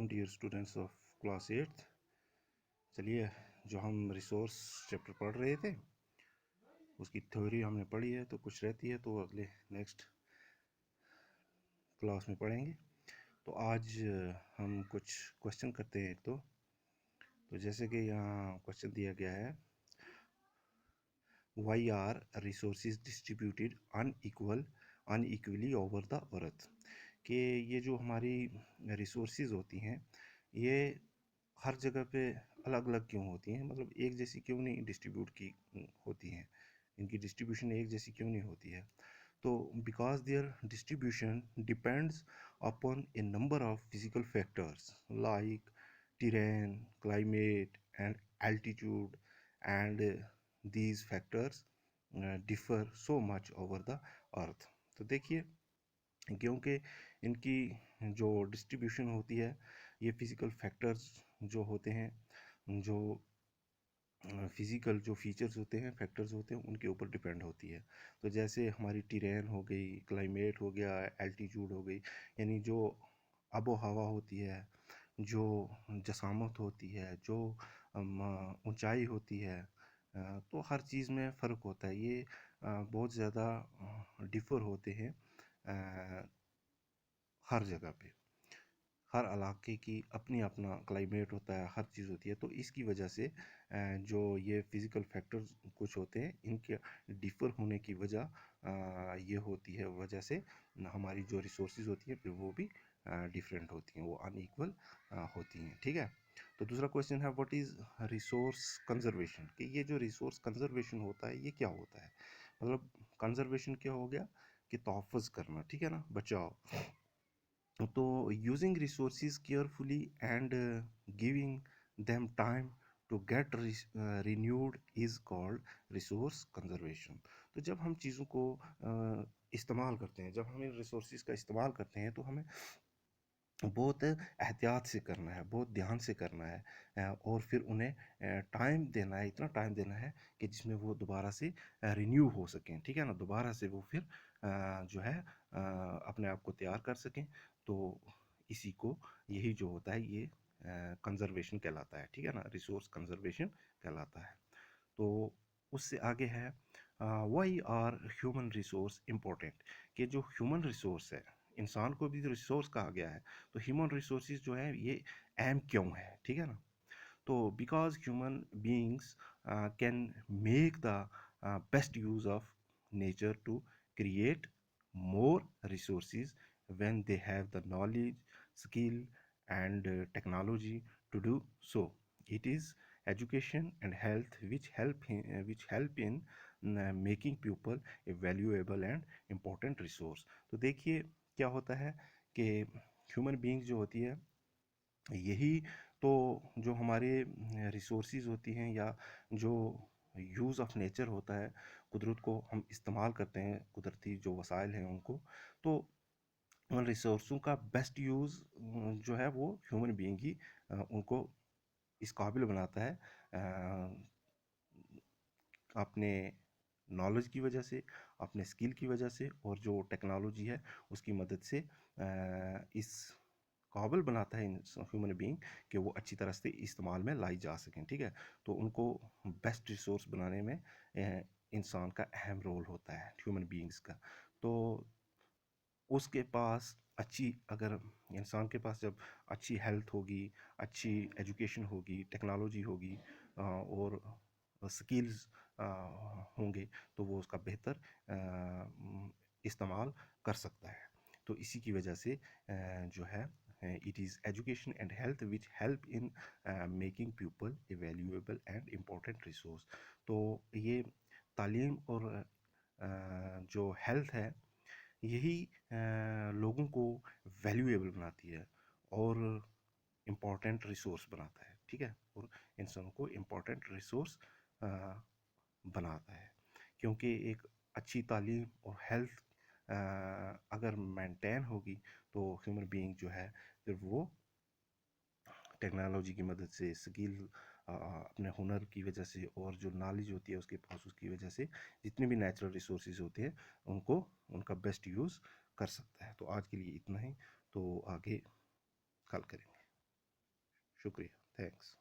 वालेकुम dear students of class 8। चलिए, जो हम रिसोर्स चैप्टर पढ़ रहे थे उसकी थ्योरी हमने पढ़ी है, तो कुछ रहती है तो अगले नेक्स्ट क्लास में पढ़ेंगे। तो आज हम कुछ क्वेश्चन करते हैं। तो जैसे कि यहाँ क्वेश्चन दिया गया है, why are resources distributed unequally over the earth. कि ये जो हमारी रिसोर्सेज होती हैं ये हर जगह पे अलग अलग क्यों होती हैं, मतलब एक जैसी क्यों नहीं डिस्ट्रीब्यूट की होती हैं, इनकी डिस्ट्रीब्यूशन एक जैसी क्यों नहीं होती है। तो because there distribution depends upon A number of physical factors like terrain, climate and altitude, and these factors differ so much over the earth। तो देखिए, क्योंकि इनकी जो डिस्ट्रीब्यूशन होती है ये फिज़िकल फैक्टर्स जो होते हैं, जो फिज़िकल जो फीचर्स होते हैं, फैक्टर्स होते हैं, उनके ऊपर डिपेंड होती है। तो जैसे हमारी टेरेन हो गई, क्लाइमेट हो गया, एल्टीट्यूड हो गई, यानी जो आबो हवा होती है, जो जसामत होती है, जो ऊंचाई होती है, तो हर चीज़ में फ़र्क होता है। ये बहुत ज़्यादा डिफ़र होते हैं हर जगह पे। हर इलाके की अपनी अपना क्लाइमेट होता है, हर चीज़ होती है। तो इसकी वजह से जो ये फिज़िकल फैक्टर्स कुछ होते हैं, इनके डिफ़र होने की वजह ये होती है, वजह से हमारी जो रिसोर्सेज होती हैं फिर वो भी डिफरेंट होती हैं, वो अनइक्वल होती हैं। ठीक है। तो दूसरा क्वेश्चन है, व्हाट इज़ रिसोर्स कंजर्वेशन। कि ये जो रिसोर्स कंजर्वेशन होता है ये क्या होता है। मतलब कंजर्वेशन क्या हो गया कि तहफ़्फ़ुज़ करना, ठीक है ना, बचाव। तो using resources carefully and giving them time to get renewed is called resource conservation. तो जब हम चीज़ों को इस्तेमाल करते हैं, जब हम इन रिसोर्सेज का इस्तेमाल करते हैं, तो हमें बहुत एहतियात से करना है, बहुत ध्यान से करना है, और फिर उन्हें टाइम देना है, इतना टाइम देना है कि जिसमें वो दोबारा से रिन्यू हो सकें, ठीक है ना, दोबारा से वो फिर जो है अपने आप को तैयार कर सकें। तो इसी को, यही जो होता है ये कंजर्वेशन कहलाता है, ठीक है ना, रिसोर्स कंजर्वेशन कहलाता है। तो उससे आगे है, why are human resource important. कि जो ह्यूमन रिसोर्स है, इंसान को भी रिसोर्स कहा गया है, तो ह्यूमन रिसोर्सेज जो है ये अहम क्यों है, ठीक है ना। तो because human beings can make the best use of nature to create more resources when they have the knowledge, skill and technology to do so. It is education and health which help in making people a valuable and important resource। तो देखिए क्या होता है कि human beings जो होती है यही तो जो हमारे रिसोर्सेज होती हैं, या जो यूज़ ऑफ नेचर होता है, कुदरत को हम इस्तेमाल करते हैं, कुदरती जो वसाइल हैं उनको, तो उन रिसोर्सों का बेस्ट यूज़ जो है वो ह्यूमन बीइंग ही उनको इस काबिल बनाता है, अपने नॉलेज की वजह से, अपने स्किल की वजह से, और जो टेक्नोलॉजी है उसकी मदद से इस काबिल बनाता है ह्यूमन बीइंग कि वो अच्छी तरह से इस्तेमाल में लाई जा सकें, ठीक है। तो उनको बेस्ट रिसोर्स बनाने में इंसान का अहम रोल होता है, ह्यूमन बीइंग्स का। तो उसके पास अच्छी, अगर इंसान के पास जब अच्छी हेल्थ होगी, अच्छी एजुकेशन होगी, टेक्नोलॉजी होगी, और स्किल्स होंगे, तो वो उसका बेहतर इस्तेमाल कर सकता है। तो इसी की वजह से जो है, it is education and health which help in making people A valuable and important resource. तो ये तालीम और जो हेल्थ है यही लोगों को वैल्यूएबल बनाती है और इम्पोर्टेंट रिसोर्स बनाता है, ठीक है, और इंसानों को इम्पोर्टेंट रिसोर्स बनाता है। क्योंकि एक अच्छी तालीम और हेल्थ अगर मेंटेन होगी तो ह्यूमन बीइंग जो है फिर वो टेक्नोलॉजी की मदद से, स्किल, अपने हुनर की वजह से, और जो नॉलेज होती है उसके पास, उसकी वजह से जितने भी नेचुरल रिसोर्सेज होते हैं उनको, उनका बेस्ट यूज़ कर सकता है। तो आज के लिए इतना ही, तो आगे कल करेंगे। शुक्रिया, थैंक्स।